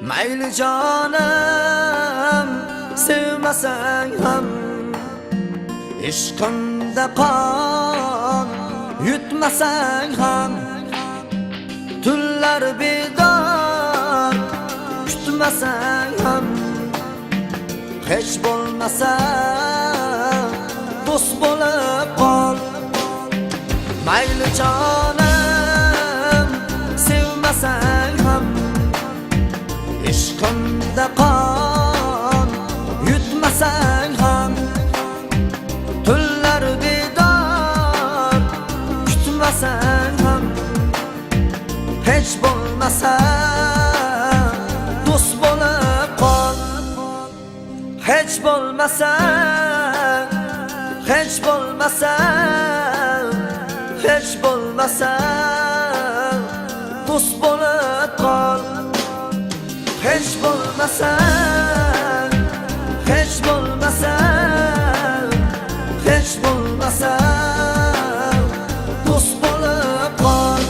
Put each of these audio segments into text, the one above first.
Mayli jonim sevmasang ham, ishqimda qon yutmasang ham, tunlar bedor kutmasang ham, hech bo'lmasa do'st bo'lib qol. Mayli jonim sevmasang ham, ishqimda qon yutmasang ham, tunlar bedor kutmasang ham, hech bo'lmasa do'st bo'lib qol. Hech bo'lmasa, hech bo'lmasa, hech bo'lmasa do'st bo'lib qol. Hech bo'lmasa, hech bo'lmasa, hech bo'lmasa do'st bo'lib qol.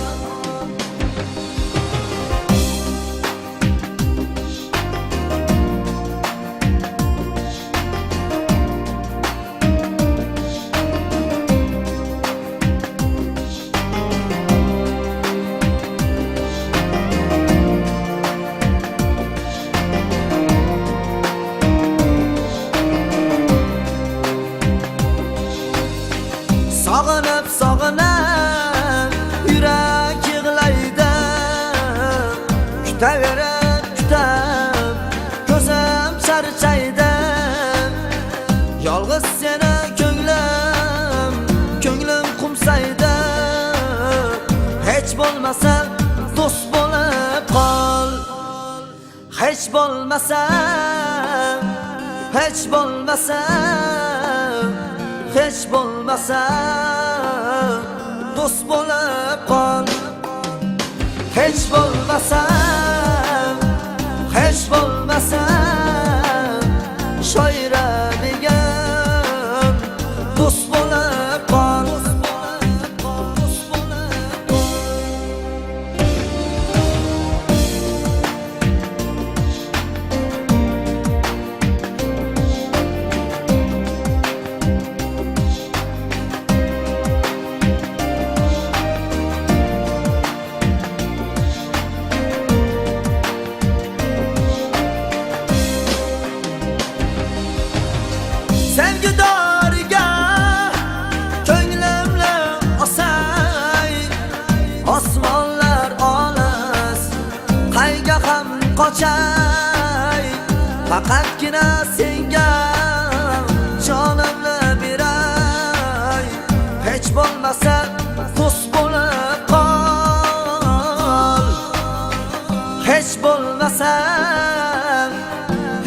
Sog'inib, sog'inib yurak yig'laydi, kutaverib, kutib ko'zim charchaydi. Yolg'iz seni ko'nglim qumsaydi. Hech bo'lmasa do'st bo'lib qol. Hech bo'lmasa, hech bo'lmasa, hech bo'lmasa do'st bo'lib qol. Hech bo'lmasa, hech bo'lmasa shoira degan do'st bo'lib qol. Sevgidorga ko'nglimni osay, osmonlar olis qayga ham qochay. Faqatgina senga jonimni beray. Hech bo'lmasa do'st bo'lib qol. Hech bo'lmasa,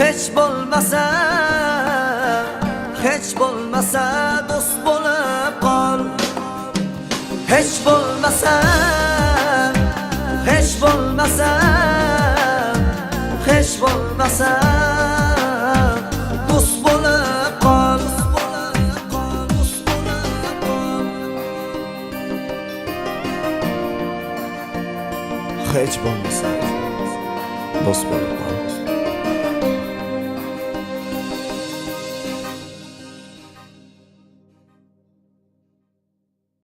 hech bo'lmasa, hech bo'lmasa do'st bo'lib qol. Hech bo'lmasa, hech bo'lmasa, hech bo'lmasa do'st bo'lib qol. Hech bo'lmasa do'st bo'lib qol.